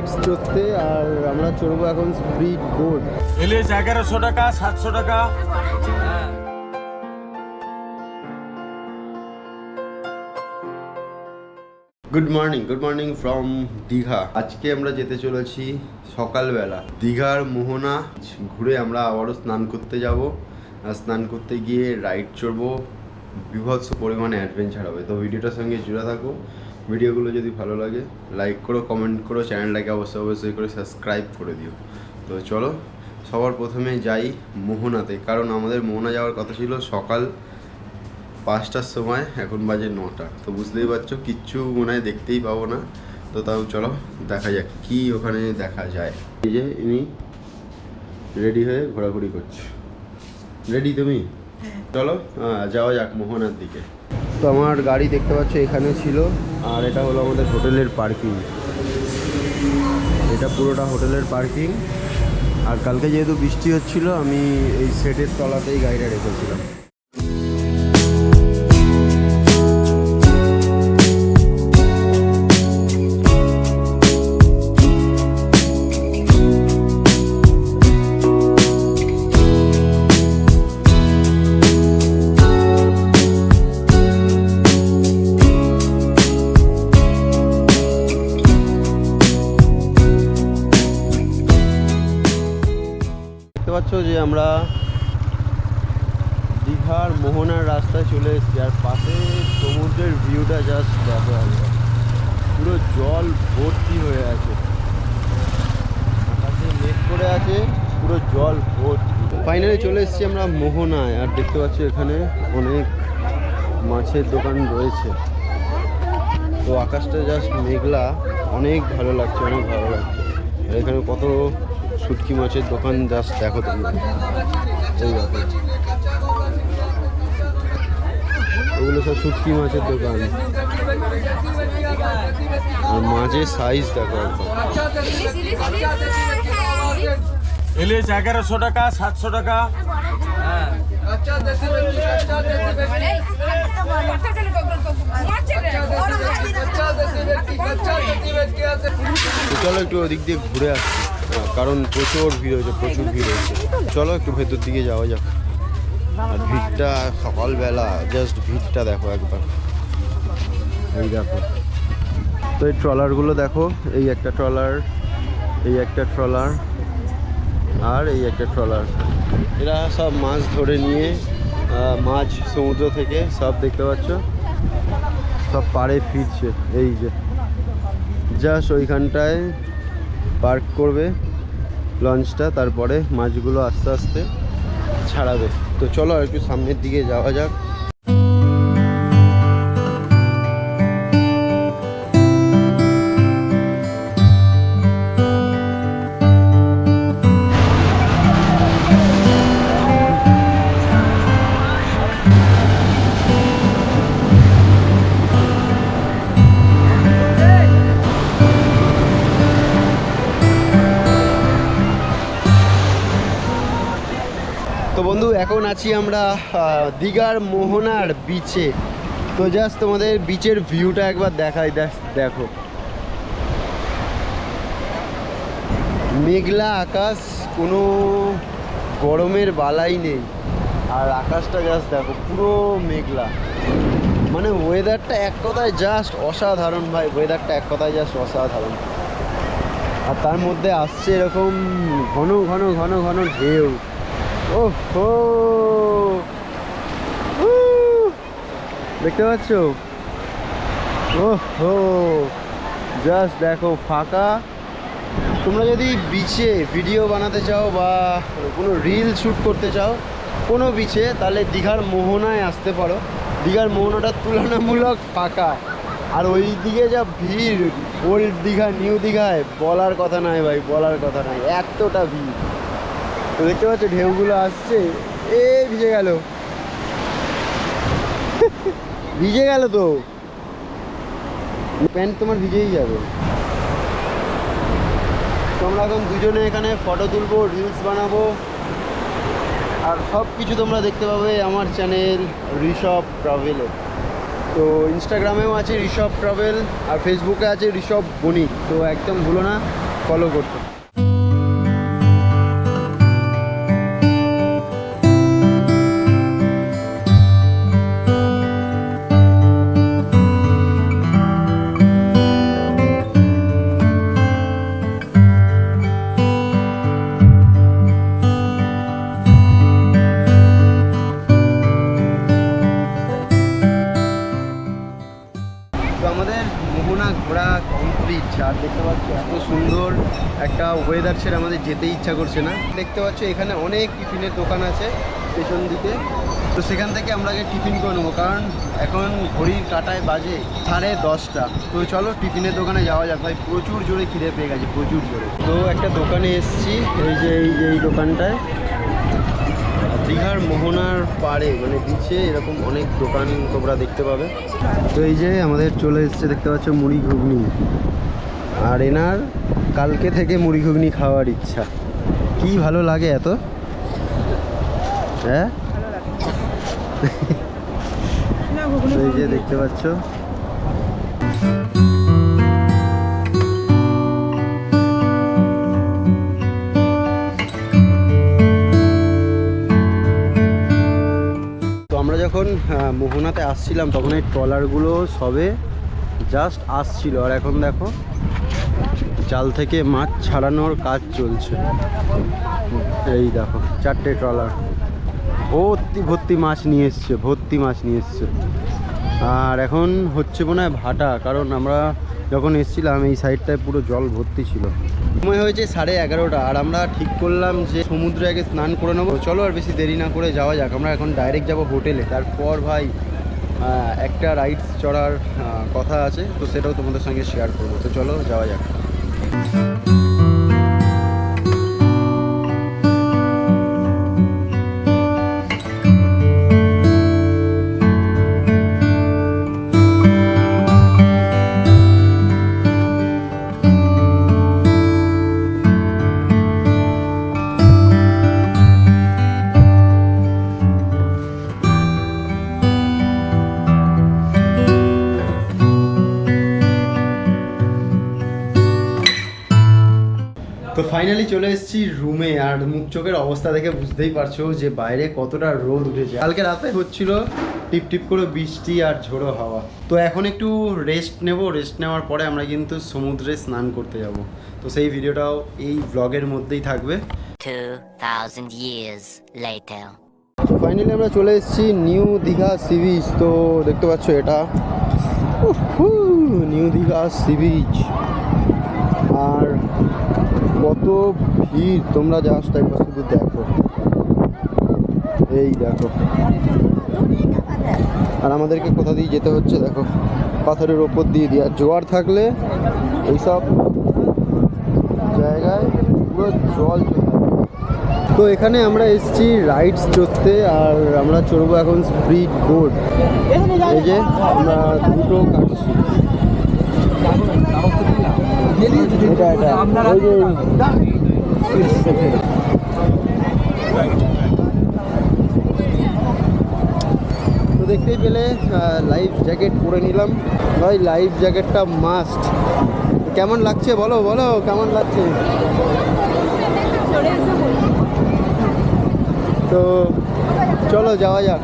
Rides চড়তে, আর আমরা চড়বো এখন স্পিড বোট। ইলিশ 1100 টাকা, 700 টাকা। Good morning from Digha. আজকে আমরা যেতে চলেছি সকালবেলা দীঘার মোহনা। ঘুরে আমরা আবারও স্নান করতে যাব, আর স্নান করতে গিয়ে রাইড চড়বো। বিভৎস পরিমাণে অ্যাডভেঞ্চার হবে। তো ভিডিওটার সঙ্গে জুড়ে থাকো। ভিডিওগুলো যদি ভালো লাগে লাইক করো, কমেন্ট করো, চ্যানেলটাকে অবশ্যই করে সাবস্ক্রাইব করে দিও। তো চলো সবার প্রথমে যাই মোহনাতে, কারণ আমাদের মোহনা যাওয়ার কথা ছিল সকাল 5টার সময়, এখন বাজে 9টা। তো বুঝতেই পারছো কিচ্ছু মনে হয় দেখতেই পাবো না। তো তাও চলো দেখা যাক কি ওখানে দেখা যায়। এই যে ইনি রেডি হয়ে ঘোরাঘুরি করছে। রেডি তুমি? চলো যাওয়া যাক মোহনার দিকে। তো আমার গাড়ি দেখতে পাচ্ছ এখানে ছিল, আর এটা হলো আমাদের হোটেলের পার্কিং। এটা পুরোটা হোটেলের পার্কিং। আর কালকে যেহেতু বৃষ্টি হচ্ছিল, আমি এই সেটের তলাতেই গাড়িটা রেখেছিলাম। দেখতে পাচ্ছ যে আমরা দীঘার মোহনার রাস্তায় চলে এসেছি, আর পাশে সমুদ্রের ভিউটা জাস্ট দেখো একবার। পুরো জল ভর্তি হয়ে আছে, আকাশে মেঘ করে আছে, পুরো জল ভর্তি। ফাইনালি চলে এসেছি আমরা মোহনায়, আর দেখতে পাচ্ছি এখানে অনেক মাছের দোকান রয়েছে। তো আকাশটা জাস্ট মেঘলা, অনেক ভালো লাগছে, অনেক ভালো লাগছে। আর এখানে কত শুটকি মাছের দোকান জাস্ট দেখো তুমি। এই দেখো, এগুলো সব শুটকি মাছের দোকান, আর মাছের সাইজ দেখো একদম। ইলিশ 1100 টাকা, 700 টাকা। চলো একটু ওদিক দিয়ে ঘুরে আসছি, কারণ প্রচুর ভিড় হয়েছে, প্রচুর ভিড় হয়েছে। চলো একটু ভেতর দিকে যাওয়া যাক। আর ভিড়টা সকালবেলা, জাস্ট ভিড়টা দেখো একবার। এই দেখো, তো এই ট্রলারগুলো দেখো, এই একটা ট্রলার, এই একটা ট্রলার, আর এই একটা ট্রলার। এরা সব মাছ ধরে নিয়ে, মাছ সমুদ্র থেকে সব দেখতে পাচ্ছ, সব পাড়ে ফিরছে। এই যে জাস্ট ওইখানটায় পার্ক করবে লঞ্চটা, তারপরে মাছগুলো আস্তে আস্তে ছাড়াবে। তো চলো আর একটু সামনের দিকে যাওয়া যাক। তো বন্ধু, এখন আছি আমরা দীঘার মোহনার বিচে। তো জাস্ট তোমাদের বিচের ভিউটা একবার দেখাই। দেখো মেঘলা আকাশ, কোনো গরমের বালাই নেই, আর আকাশটা জাস্ট দেখো পুরো মেঘলা। মানে ওয়েদারটা এক কথায় জাস্ট অসাধারণ ভাই, ওয়েদারটা এক কথায় জাস্ট অসাধারণ। আর তার মধ্যে আসছে এরকম ঘন ঘন ঘন ঘন ঢেউ। ওহো, দেখতে পাচ্ছ? ওহো, জাস্ট দেখো ফাঁকা। তোমরা যদি বিচে ভিডিও বানাতে চাও বা কোনো রিল শ্যুট করতে চাও কোনো বিচে, তাহলে দীঘার মোহনায় আসতে পারো। দীঘার মোহনাটা তুলনামূলক ফাঁকা, আর ওই দিকে যা ভিড়, ওল্ড দীঘা নিউ দীঘায় বলার কথা নয় ভাই, বলার কথা নয়, এতটা ভিড়। তো দেখতে পাচ্ছ ঢেউগুলো আসছে, ভিজে গেল ভিজে গেল, তো প্যান্ট তোমার ভিজেই যাবে। তোমরা এখন দুজনে এখানে ফটো তুলবো, রিলস বানাবো, আর সব কিছু তোমরা দেখতে পাবে আমার চ্যানেল ঋষভ ট্রাভেলে। তো ইনস্টাগ্রামেও আছে ঋষভ ট্রাভেল, আর ফেসবুকে আছে ঋষভ বণিক। তো একদম ভুলো না, ফলো করতে। তো আমাদের মোহনা ঘোরা কমপ্লিট। আর দেখতে পাচ্ছ এত সুন্দর একটা ওয়েদার ছেড়ে আমাদের যেতে ইচ্ছা করছে না। দেখতে পাচ্ছ এখানে অনেক টিফিনের দোকান আছে পেছন দিকে, তো সেখান থেকে আমরা আগে টিফিন করে নেবো, কারণ এখন ঘড়ির কাঁটায় বাজে 10:30। তো চলো টিফিনের দোকানে যাওয়া যাক। ভাই প্রচুর জোরে খিদে পেয়ে গেছে, প্রচুর জোরে। তো একটা দোকানে এসেছি, এই দোকানটায়। দীঘার মোহনার পাড়ে মানে বিচে এরকম অনেক দোকান তোমরা দেখতে পাবে। তো এই যে আমাদের চলে এসছে, দেখতে পাচ্ছ মুড়ি ঘুগনি। আর এনার কালকে থেকে মুড়ি ঘুগনি খাওয়ার ইচ্ছা। কি ভালো লাগে এত, হ্যাঁ। এই যে দেখতে পাচ্ছ আমরা যখন মোহনাতে আসছিলাম তখন এই ট্রলারগুলো সবে জাস্ট আসছিল, আর এখন দেখো জাল থেকে মাছ ছাড়ানোর কাজ চলছে। এই দেখো 4টে ট্রলার ভর্তি ভর্তি মাছ নিয়ে এসছে, ভর্তি মাছ নিয়ে এসছে। আর এখন হচ্ছে মনে হয় ভাটা, কারণ আমরা যখন এসেছিলাম এই সাইডটায় পুরো জল ভর্তি ছিল। সময় হয়েছে 11:30, আর আমরা ঠিক করলাম যে সমুদ্রে আগে স্নান করে নেবো। চলো আর বেশি দেরি না করে যাওয়া যাক। আমরা এখন ডাইরেক্ট যাব হোটেলে। তারপর ভাই একটা রাইডস চড়ার কথা আছে, তো সেটাও তোমাদের সঙ্গে শেয়ার করবো। তো চলো যাওয়া যাক। তো ফাইনালি চলে এসেছি রুমে। আর মুখ চোখের অবস্থা দেখে বুঝতেই পারছো যে বাইরে কতটা রোদ উঠেছে। কালকে রাতে হচ্ছিল টিপ টিপ করে বৃষ্টি আর ঝোড়ো হাওয়া। তো এখন একটু রেস্ট নেব, রেস্ট নেওয়ার পরে আমরা কিন্তু সমুদ্রে স্নান করতে যাব। তো সেই ভিডিওটাও এই ব্লগের মধ্যেই থাকবে। 2000 years later. তো ফাইনালি আমরা চলে এসেছি নিউ দীঘা সি বিচ। তো দেখতে পাচ্ছ এটা নিউ দীঘা সি বিচ। আর কত ভিড়, তোমরা জাস্ট একবার শুধু দেখো। এই দেখো, আর আমাদেরকে কোথা দিয়ে যেতে হচ্ছে দেখো, পাথরের ওপর দিয়ে দিয়ে। আর জোয়ার থাকলে এইসব জায়গায় পুরো জল চলে। তো এখানে আমরা এসেছি রাইডস চড়তে, আর আমরা চড়বো এখন স্পিড বোট। এই যে আমরা দুটো কাটছি, এটা ওই যে তো দেখতেই পেলে লাইফ জ্যাকেট পরে নিলাম। ভাই লাইফ জ্যাকেটটা মাস্ট। কেমন লাগছে বলো বলো, কেমন লাগছে? তো চলো যাওয়া যাক।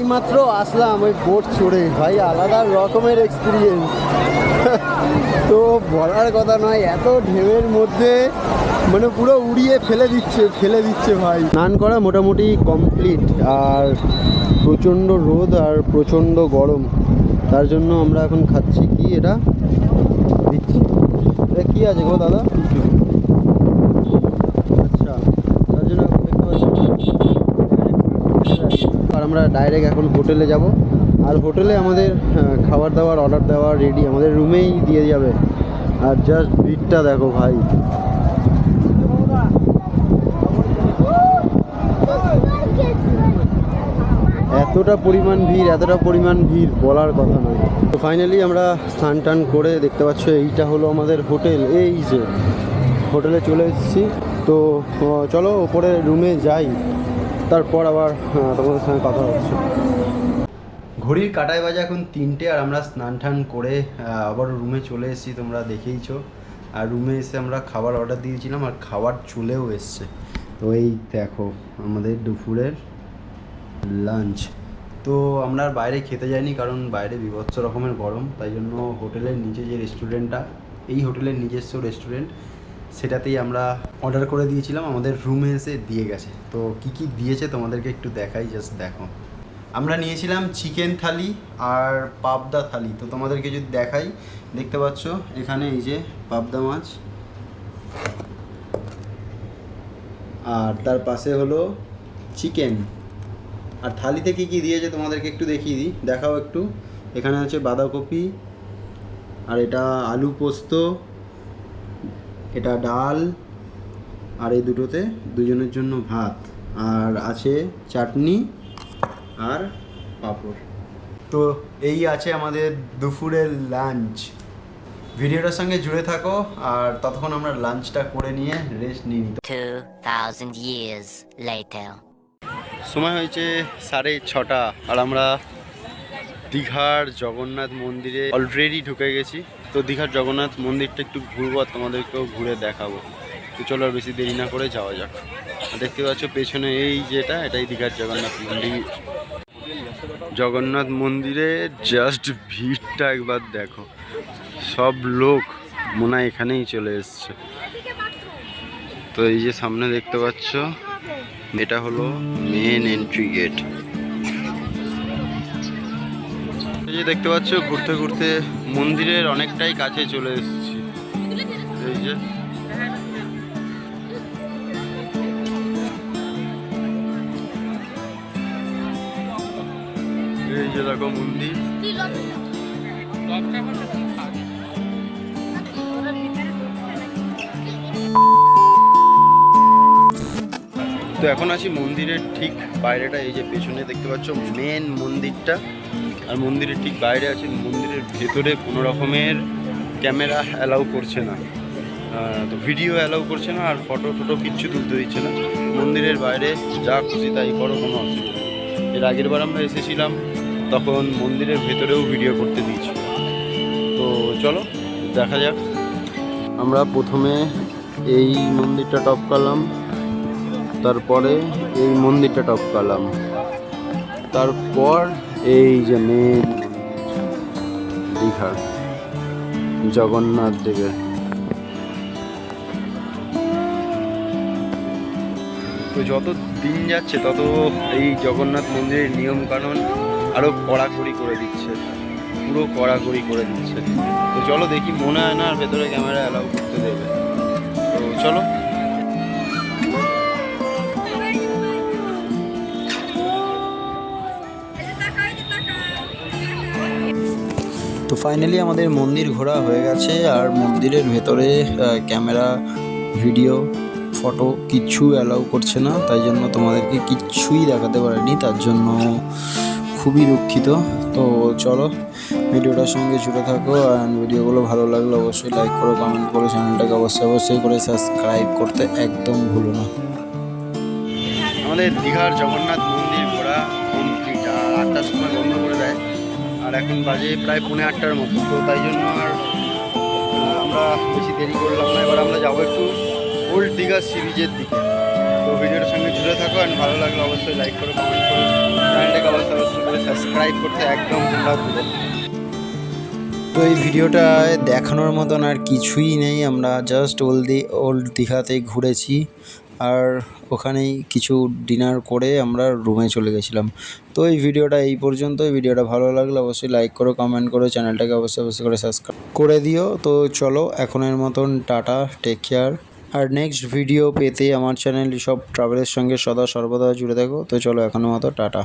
এইমাত্র আসলাম ওই বোট চড়ে, ভাই আলাদা রকমের এক্সপিরিয়েন্স। তো বলার কথা নয়, এত ঢেউয়ের মধ্যে মানে পুরো উড়িয়ে ফেলে দিচ্ছে ভাই। স্নান করা মোটামুটি কমপ্লিট, আর প্রচণ্ড রোদ আর প্রচণ্ড গরম, তার জন্য আমরা এখন খাচ্ছি কি এটা দিচ্ছি। এটা কি আছে গো দাদা? আচ্ছা, তার জন্য এখন দেখতে পাচ্ছি। আর আমরা ডাইরেক্ট এখন হোটেলে যাব, আর হোটেলে আমাদের খাবার দাবার অর্ডার দেওয়া রেডি, আমাদের রুমেই দিয়ে যাবে। আর জাস্ট ভিড়টা দেখো ভাই, এতটা পরিমাণ ভিড় বলার কথা নয়। তো ফাইনালি আমরা স্নান টান করে, দেখতে পাচ্ছ এইটা হলো আমাদের হোটেল, এই যে হোটেলে চলে এসেছি। তো চলো ওপরে রুমে যাই, তারপর আবার তোমাদের সঙ্গে কথা হচ্ছে। ঘড়ির কাঁটায় বাজে এখন 3টে, আর আমরা স্নান টান করে আবার রুমে চলে এসেছি, তোমরা দেখেইছো। আর রুমে এসে আমরা খাবার অর্ডার দিয়েছিলাম, আর খাবার চলেও এসছে। তো এই দেখো আমাদের দুপুরের লাঞ্চ। তো আমরা আর বাইরে খেতে যাইনি, কারণ বাইরে বীভৎস রকমের গরম, তাই জন্য হোটেলের নিচে যে রেস্টুরেন্টটা, এই হোটেলের নিজস্ব রেস্টুরেন্ট, সেটাতেই আমরা অর্ডার করে দিয়েছিলাম, আমাদের রুমে এসে দিয়ে গেছে। তো কি কি দিয়েছে তোমাদেরকে একটু দেখাই, জাস্ট দেখো। আমরা নিয়েছিলাম চিকেন থালি আর পাবদা থালি। তো তোমাদেরকে যদি দেখাই, দেখতে পাচ্ছ এখানে এই যে পাবদা মাছ, আর তার পাশে হলো চিকেন। আর থালিতে কী কী দিয়েছে তোমাদেরকে একটু দেখিয়ে দিই, দেখাও একটু। এখানে আছে বাঁধাকপি, আর এটা আলু পোস্ত, এটা ডাল, আর এই দুটোতে দুজনের জন্য ভাত, আর আছে চাটনি আর পাঁপড়। তো এই আছে আমাদের দুপুরের লাঞ্চ। ভিডিওটার সঙ্গে জুড়ে থাকো, আর ততক্ষণ আমরা লাঞ্চটা করে নিয়ে রেস্ট নিই। 2000 years later. সময় হয়েছে 6:30, আর আমরা দীঘার জগন্নাথ মন্দিরে অলরেডি ঢুকে গেছি। তো দীঘার জগন্নাথ মন্দিরটা একটু ঘুরবো, আর তোমাদেরকেও ঘুরে দেখাবো। তো চলো আর বেশি দেরি না করে যাওয়া যাক। দেখতে পাচ্ছ পেছনে এই যেটা, এটাই দীঘার জগন্নাথ মন্দির। জগন্নাথ মন্দিরে জাস্ট ভিড়টা একবার দেখো, সব লোক মনে হয় এখানেই চলে এসছে। তো এই যে সামনে দেখতে পাচ্ছ, এটা হলো মেন এন্ট্রি গেট। এই যে দেখতে পাচ্ছ, ঘুরতে ঘুরতে মন্দিরের অনেকটাই কাছে চলে এসেছি। এই যে দেখো মন্দির। তো এখন আছি মন্দিরের ঠিক বাইরেটা, এই যে পেছনে দেখতে পাচ্ছ মেন মন্দিরটা, আর মন্দিরের ঠিক বাইরে আছে। মন্দিরের ভেতরে কোনো রকমের ক্যামেরা অ্যালাউ করছে না, তো ভিডিও অ্যালাউ করছে না, আর ফটো কিচ্ছু তুলতে দিচ্ছে না। মন্দিরের বাইরে যা খুশি তাই করো, কোনো অসুবিধা নেই। এর আগের বার আমরা এসেছিলাম, তখন মন্দিরের ভেতরেও ভিডিও করতে দিয়েছিল। তো চলো দেখা যাক। আমরা প্রথমে এই মন্দিরটা টপ করলাম, তারপরে এই মন্দিরটা টপ করলাম, তারপর এই যে মেন দীঘার জগন্নাথ দেবের। তো যত দিন যাচ্ছে তত এই জগন্নাথ মন্দিরের নিয়মকানুন আরও কড়াকড়ি করে দিচ্ছে, পুরো কড়াকড়ি করে দিচ্ছে। তো চলো দেখি, মনে হয় না আর ভেতরে ক্যামেরা অ্যালাউ করতে দেবে। তো চলো। তো ফাইনালি আমাদের মন্দির ঘোরা হয়ে গেছে, আর মন্দিরের ভেতরে ক্যামেরা, ভিডিও, ফটো কিচ্ছু অ্যালাউ করছে না, তাই জন্য তোমাদেরকে কিচ্ছুই দেখাতে পারিনি, তার জন্য খুবই দুঃখিত। তো চলো ভিডিওটার সঙ্গে জুড়ে থাকো, আর ভিডিওগুলো ভালো লাগলে অবশ্যই লাইক করো, কমেন্ট করো, চ্যানেলটাকে অবশ্যই করে সাবস্ক্রাইব করতে একদম ভুলো না। আমাদের দীঘার জগন্নাথ মন্দির ঘোরা কমপ্লিট, আর 8টার সময় বন্ধ করে দেয়, আর এখন বাজে প্রায় 7:45 মতো। তো তাই জন্য আর আমরা বেশি দেরি করলাম না, এবার আমরা যাবো একটু ওল্ড দীঘা সি বিচের দিকে। তো ভিডিওটার সঙ্গে জুড়ে থাকো, আর ভালো লাগলে অবশ্যই লাইক করো, কমেন্ট করো, চ্যানেলটাকে অবশ্যই করে সাবস্ক্রাইব করতে একদম তোমরা ভুলো না। তো এই ভিডিওটায় দেখানোর মতন আর কিছুই নেই, আমরা জাস্ট ওল্ড দীঘাতেই ঘুরেছি আর ওখানেই কিছু ডিনার করে আমরা রুমে চলে গেছিলাম। তো এই ভিডিওটা এই পর্যন্তই। ভিডিওটা ভালো লাগলে অবশ্যই লাইক করো, কমেন্ট করো, চ্যানেলটাকে অবশ্যই করে সাবস্ক্রাইব করে দিও। তো চলো এখনের মতন টাটা, টেক কেয়ার। আর নেক্সট ভিডিও পেতে আমার চ্যানেল সব ট্রাভেলের সঙ্গে সদা সর্বদা জুড়ে থাকো। তো চলো এখনের মতো টাটা।